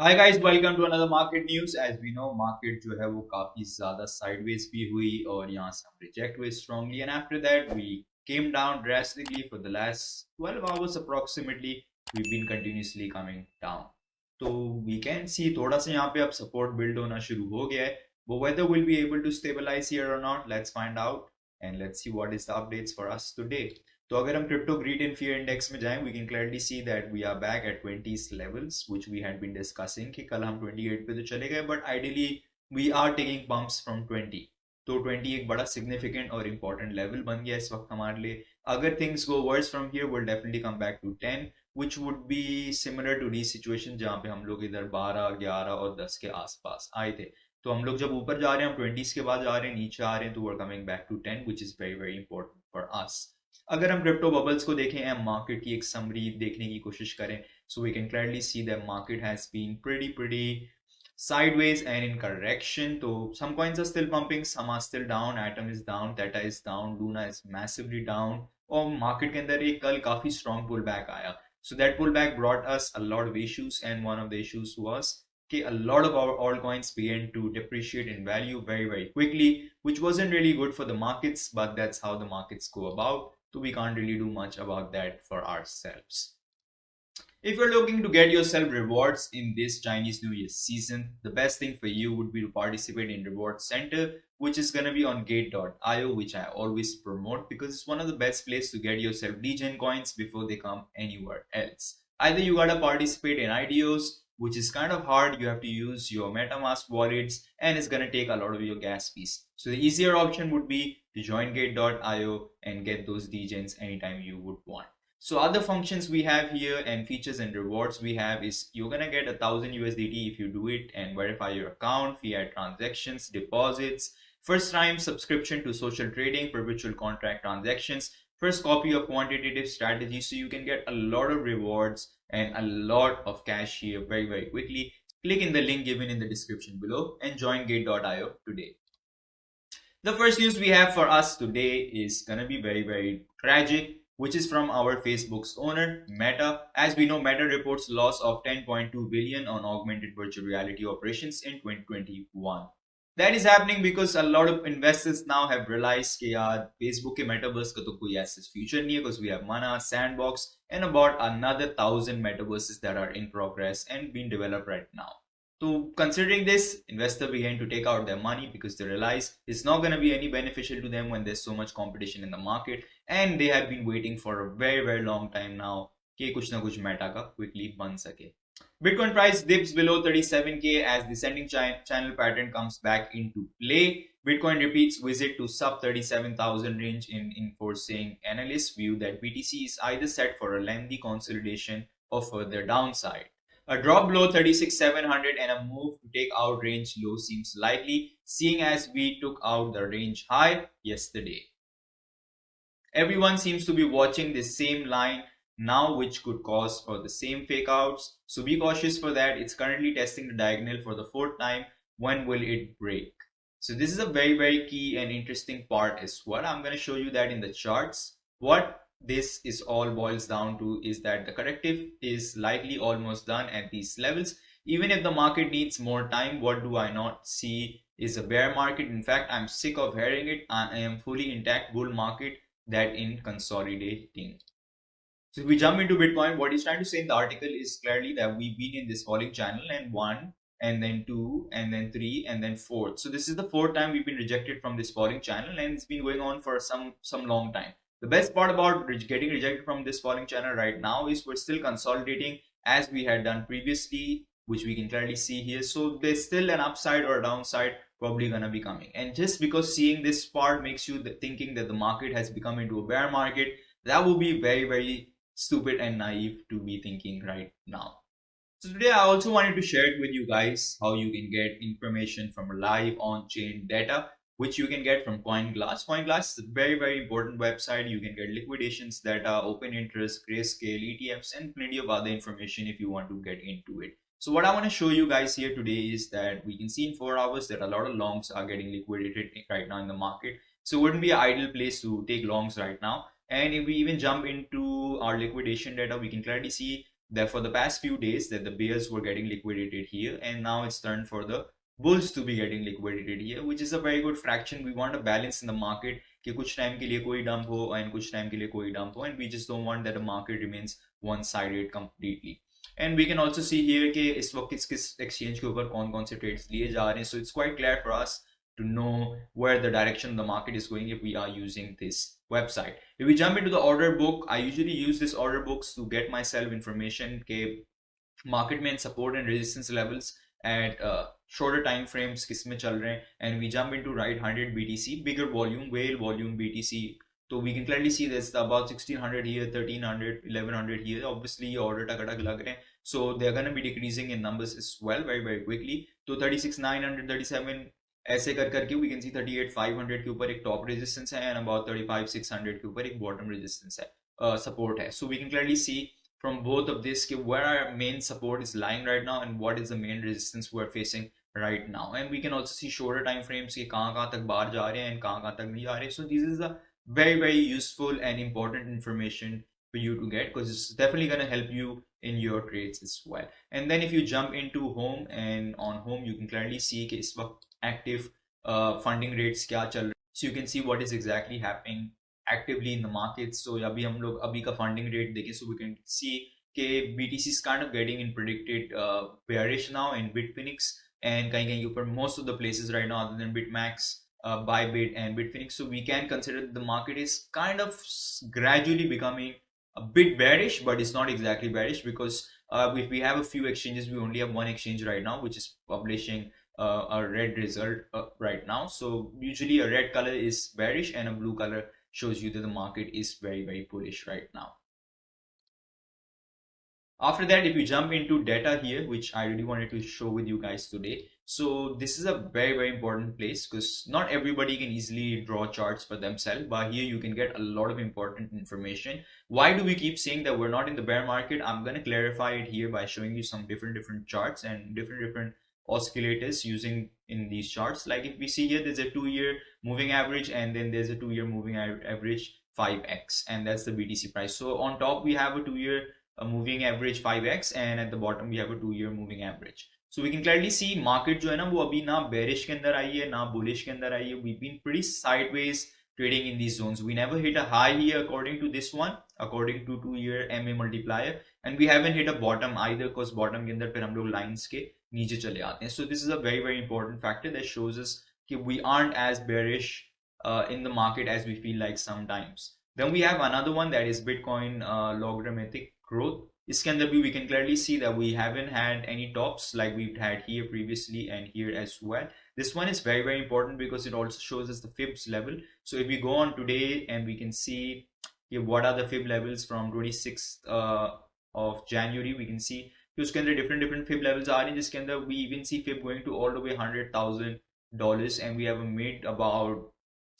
Hi guys, welcome to another market news. As we know market जो है वो काफी ज्यादा साइडवेज भी हुई और यहाँ से हम रिजेक्ट हुए strongly and after that we came down drastically for the last 12 hours approximately. We've been continuously coming down. तो we can see थोड़ा सा यहाँ पे अब सपोर्ट बिल्ड होना शुरू हो गया है, but whether we'll be able to stabilize here or not, let's find out and let's see what is the updates for us today. तो अगर हम crypto greed and fear index में जाएं, we can clearly see that we are back at 20s levels which we had been discussing कि कल हम 28 पे तो चले गए, but ideally we are taking pumps from 20. तो 20 एक बड़ा सिग्निफिकेंट और इंपॉर्टेंट लेवल बन गया इस वक्त हमारे लिए. अगर things go worse from here will definitely come back to 10 which would be similar to these situation जहाँ पे हम लोग इधर 12, 11 और 10 के आसपास आए थे. तो हम लोग जब ऊपर जा रहे हैं, हम 20s के बाद जा रहे हैं, नीचे आ रहे हैं, तो we're coming back to 10 which is very very important for us. अगर हम क्रिप्टो बबल्स को देखें या मार्केट की एक समरी देखने की कोशिश करें, so we can clearly see that market has been pretty sideways and in correction. So some coins are still pumping, some are still down. Atom is down, Theta is down, Luna is massively down. और market के अंदर एक कल काफी strong pull back आया. So that pullback brought us a lot of issues, and one of the issues was okay, a lot of our altcoins began to depreciate in value very quickly, which wasn't really good for the markets, but that's how the markets go about. So we can't really do much about that for ourselves. If you're looking to get yourself rewards in this Chinese New Year season, the best thing for you would be to participate in Reward Center, which is going to be on Gateio, which I always promote because it's one of the best places to get yourself degen coins before they come anywhere else. Either you gotta participate in IDOs, which is kind of hard. You have to use your MetaMask wallets and it's gonna take a lot of your gas fees. So the easier option would be to join Gate.io and get those degens anytime you would want. So other functions we have here and features and rewards we have is you're gonna get 1000 USDT if you do it and verify your account, fiat transactions, deposits, first time subscription to social trading, perpetual contract transactions, first copy of quantitative strategy. So you can get a lot of rewards and a lot of cash here very quickly. Click in the link given in the description below and join Gate.io today. The first news we have for us today is gonna be very tragic, which is from our Facebook's owner, Meta. As we know, Meta reports loss of 10.2 billion on augmented virtual reality operations in 2021. That is happening because a lot of investors now have realized कि यार Facebook के Metaverse का तो कोई ऐसा future नहीं है, because we have Mana, Sandbox and about another 1000 metaverses that are in progress and being developed right now. So considering this, investors began to take out their money because they realize it's not going to be any beneficial to them when there's so much competition in the market, and they have been waiting for a very long time now कि कुछ ना कुछ Meta का quickly बन सके. Bitcoin price dips below 37k as descending channel pattern comes back into play. Bitcoin repeats visit to sub 37,000 range in enforcing analysts view that BTC is either set for a lengthy consolidation or further downside. A drop below 36,700 and a move to take out range low seems likely, seeing as we took out the range high yesterday. Everyone seems to be watching the same line now, which could cause for the same fake outs. So be cautious for that. It's currently testing the diagonal for the fourth time. When will it break? So this is a very key and interesting part as well. I'm going to show you that in the charts. What this is all boils down to is that the corrective is likely almost done at these levels. Even if the market needs more time, what do I not see is a bear market. In fact, I'm sick of hearing it. I am fully intact bull market that in consolidating. So if we jump into Bitcoin, what he's trying to say in the article is clearly that we've been in this falling channel, and 1 and then 2 and then 3 and then 4. So this is the fourth time we've been rejected from this falling channel, and it's been going on for some long time. The best part about getting rejected from this falling channel right now is we're still consolidating as we had done previously, which we can clearly see here. So there's still an upside or a downside probably gonna be coming, and just because seeing this part makes you thinking that the market has become into a bear market, that will be very stupid and naive to be thinking right now. So today I also wanted to share it with you guys how you can get information from live on-chain data, which you can get from Coinglass. Coinglass is a very important website. You can get liquidations data, open interest, grayscale, ETFs, and plenty of other information if you want to get into it. So what I want to show you guys here today is that we can see in 4 hours that a lot of longs are getting liquidated right now in the market. So it wouldn't be an ideal place to take longs right now. And if we even jump into our liquidation data, we can clearly see that for the past few days that the bears were getting liquidated here, and now it's turned for the bulls to be getting liquidated here, which is a very good fraction. We want a balance in the market कि कुछ time के लिए कोई dump हो and कुछ time के लिए कोई डंप हो, and we just don't want that the market remains one sided completely. And we can also see here कि इस वक्त किस किस exchange के ऊपर कौन कौन से trades लिए जा रहे हैं, so it's quite clear for us to know where the direction of the market is going if we are using this website. If we jump into the order book, I usually use this order books to get myself information के market में support and resistance levels at shorter time frames किसमें चल रहे हैं, and we jump into right 100 BTC, bigger volume, whale volume BTC. So we can clearly see this about 1600 here, 1300, 1100 here. Obviously order टक लग रहे हैं, so they're going to be decreasing in numbers as well very quickly. तो 36,900, 37 ऐसे कर करके we can see 38,500 के ऊपर एक top resistance है, and about 35,600 के ऊपर एक bottom resistance है, support है. So we can clearly see from both of this where our main support is lying right now and what is the main resistance we're facing right now. And we can also see shorter time frames कि कहाँ तक बाहर जा रहे हैं and कहाँ तक नहीं जा रहे. So this is a very useful and important information for you to get, because it's definitely going to help you in your trades as well. And then if you jump into home, and on home you can clearly see कि इस वक्त active funding rates क्या चल रहे हैं. So you can see what is exactly happening actively in the market. So अभी हम लोग अभी का funding rate देखें, so we can see कि BTC is kind of getting in predicted bearish now in Bitfinex, and कहीं ऊपर most of the places right now other than Bitmax, Bybit and Bitfinex. So we can consider that the market is kind of gradually becoming a bit bearish, but it's not exactly bearish, because if we have a few exchanges, we only have one exchange right now which is publishing a red result right now. So usually a red color is bearish and a blue color shows you that the market is very bullish right now. After that, if you jump into data here, which I really wanted to show with you guys today. So this is a very important place, because not everybody can easily draw charts for themselves, but here you can get a lot of important information. Why do we keep saying that we're not in the bear market? I'm going to clarify it here by showing you some different charts and different oscillators using in these charts. Like if we see here, there's a 2-year moving average, and then there's a 2-year moving average 5x, and that's the BTC price. So on top we have a 2-year moving average 5x, and at the bottom we have a 2-year moving average. So we can clearly see market जो है ना वो अभी ना bearish के अंदर आई है ना bullish के अंदर आई है. We've been pretty sideways trading in these zones. We never hit a high here according to this one, according to 2-year MA multiplier, and we haven't hit a bottom either, because bottom के अंदर फिर हम लोग lines के नीचे चले आते हैं. So this is a very important factor that shows us that we aren't as bearish in the market as we feel like sometimes. Then we have another one, that is Bitcoin logarithmic growth. इसके अंदर भी we can clearly see that we haven't had any tops like we've had here previously and here as well. This one is very important because it also shows us the fibs level. So if we go on today and we can see what are the fib levels from 26th of January, we can see कि उसके अंदर different fib levels आ रही हैं, जिसके अंदर we even see fib going to all the way $100,000, and we have a mid about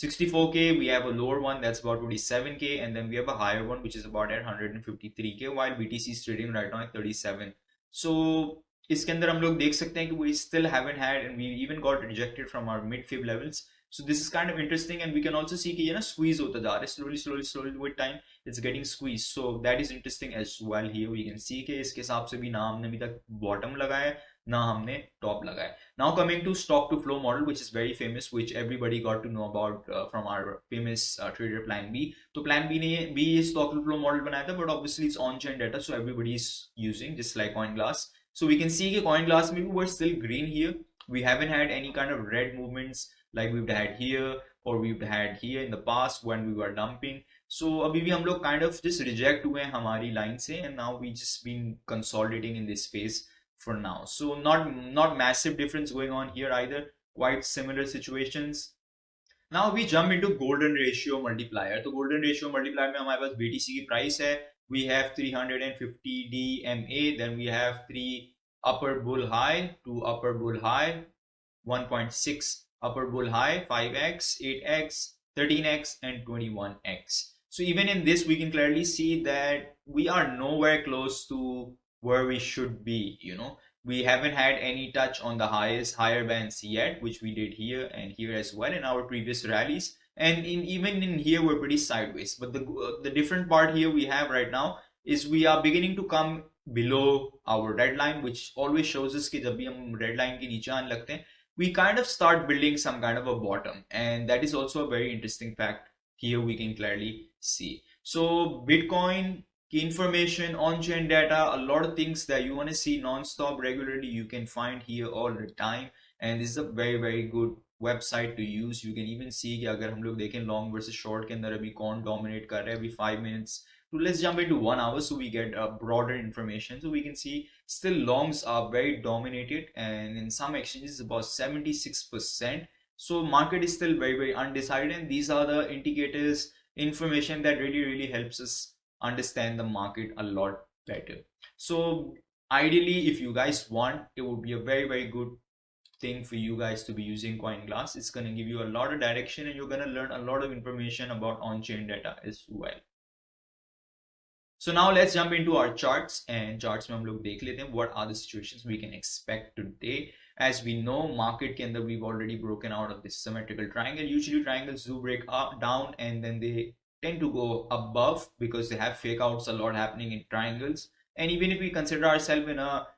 64k. We have a lower one that's about 27k, and then we have a higher one which is about at 153k, while BTC is trading right now at 37. So इसके अंदर हम लोग देख सकते हैं कि we still haven't had, and we even got rejected from our mid fib levels. So this is kind of interesting, and we can also see कि ये ना squeeze होता जा रहा है slowly with time it's getting squeezed. So that is interesting as well. Here we can see कि इसके हिसाब से भी ना हमने अभी तक bottom लगाया ना हमने top लगाया. Now coming to stock to flow model, which is very famous, which everybody got to know about from our famous trader Plan B. तो Plan B ने ये stock to flow model बनाया था, but obviously it's on-chain data, so everybody is using, just like Coinglass. So we can see कि Coinglass maybe we're still green here. We haven't had any kind of red movements like we've had here or we've had here in the past when we were dumping. So अभी भी हम लोग kind of just reject हुए हैं हमारी line से, and now we just been consolidating in this phase for now. So not massive difference going on here either, quite similar situations. Now we jump into golden ratio multiplier. तो golden ratio multiplier में हमारे पास BTC की price है, we have 350 DMA, then we have 3 upper bull high, 2 upper bull high, 1.6 upper bull high, 5x, 8x, 13x and 21x. So even in this we can clearly see that we are nowhere close to where we should be. We haven't had any touch on the higher bands yet, which we did here and here as well in our previous rallies, and even in here we're pretty sideways. But the different part here we have right now is we are beginning to come below our red line, which always shows us कि जब भी हम red line के नीचे आने लगते हैं, we kind of start building some kind of a bottom, and that is also a very interesting fact here we can clearly see. So Bitcoin key information, on-chain data, a lot of things that you want to see non-stop regularly you can find here all the time, and this is a very good website to use. You can even see कि अगर हम लोग देखें long versus short के अंदर अभी कौन dominate कर रहा है अभी 5 minutes. So let's jump into 1 hour so we get broader information. So we can see still longs are very dominated, and in some exchanges about 76%. So market is still very undecided, and these are the indicators, information that really helps us understand the market a lot better. So ideally, if you guys want, it would be a very good thing for you guys to be using Coinglass. It's going to give you a lot of direction, and you're going to learn a lot of information about on-chain data as well. So now let's jump into our charts, and charts में हम लोग देख लेते हैं what are the situations we can expect today. As we know, market के अंदर we've already broken out of this symmetrical triangle. Usually triangles do break up, down, and then they tend to go above because they have fake outs a lot happening in triangles. And even if we consider ourselves in a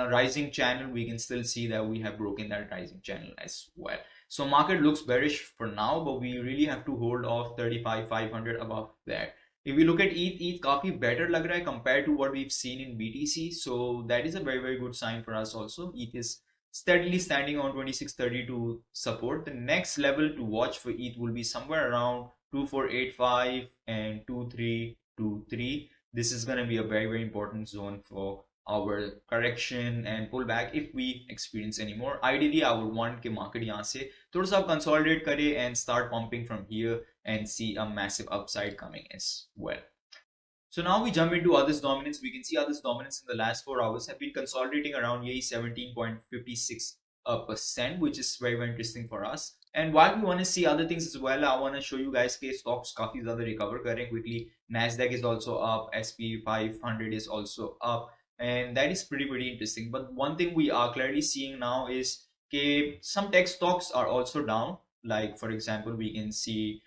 rising channel, we can still see that we have broken that rising channel as well. So market looks bearish for now, but we really have to hold off 35,500 above that. If we look at ETH काफी better लग रहा है compared to what we've seen in BTC, so that is a very good sign for us also. ETH is steadily standing on 2632 support. The next level to watch for ETH will be somewhere around 2485 and 2323. This is going to be a very important zone for our correction and pullback if we experience any more. Ideally, I would want कि market यहाँ से थोड़ा सा consolidate करे and start pumping from here and see a massive upside coming as well. So now we jump into others dominance. We can see others dominance in the last 4 hours have been consolidating around 17.56%, which is very interesting for us. And while we want to see other things as well, I want to show you guys कि stocks काफी ज़्यादा recover कर रहे हैं quickly. Nasdaq is also up, SP 500 is also up, and that is pretty interesting. But one thing we are clearly seeing now is that some tech stocks are also down. Like for example, we can see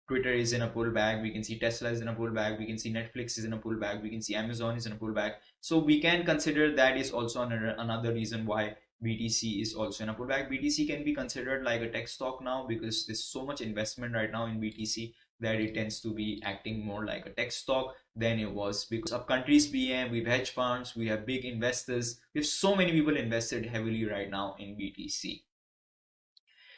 Twitter is in a pullback, we can see Tesla is in a pullback, we can see Netflix is in a pullback, we can see Amazon is in a pullback. So we can consider that is also another reason why BTC is also in a pullback. BTC can be considered like a tech stock now because there's so much investment right now in BTC that it tends to be acting more like a tech stock than it was, because of countries PM, we have hedge funds, we have big investors, we have so many people invested heavily right now in BTC.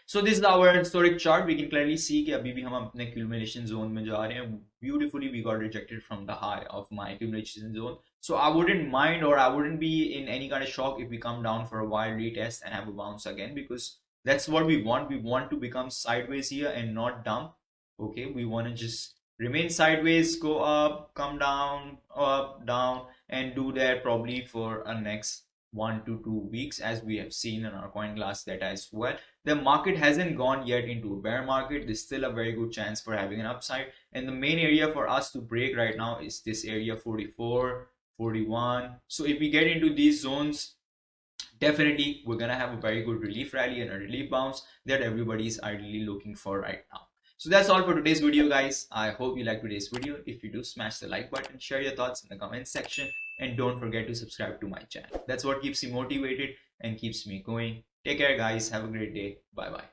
So this is our historic chart. We can clearly see कि अभी भी हम अपने accumulation zone में जा रहे हैं. Beautifully, we got rejected from the high of my accumulation zone. So I wouldn't mind, or I wouldn't be in any kind of shock if we come down for a while, retest, and have a bounce again, because that's what we want. We want to become sideways here and not dump. Okay, we want to just remain sideways, go up, come down, up, down, and do that probably for a next 1 to 2 weeks, as we have seen in our Coinglass data as well. The market hasn't gone yet into a bear market. There's still a very good chance for having an upside, and the main area for us to break right now is this area 44, 41. So if we get into these zones, definitely we're gonna have a very good relief rally and a relief bounce that everybody is ideally looking for right now. So that's all for today's video, guys. I hope you liked today's video. If you do, smash the like button, share your thoughts in the comment section, and don't forget to subscribe to my channel. That's what keeps me motivated and keeps me going. Take care, guys. Have a great day. Bye bye.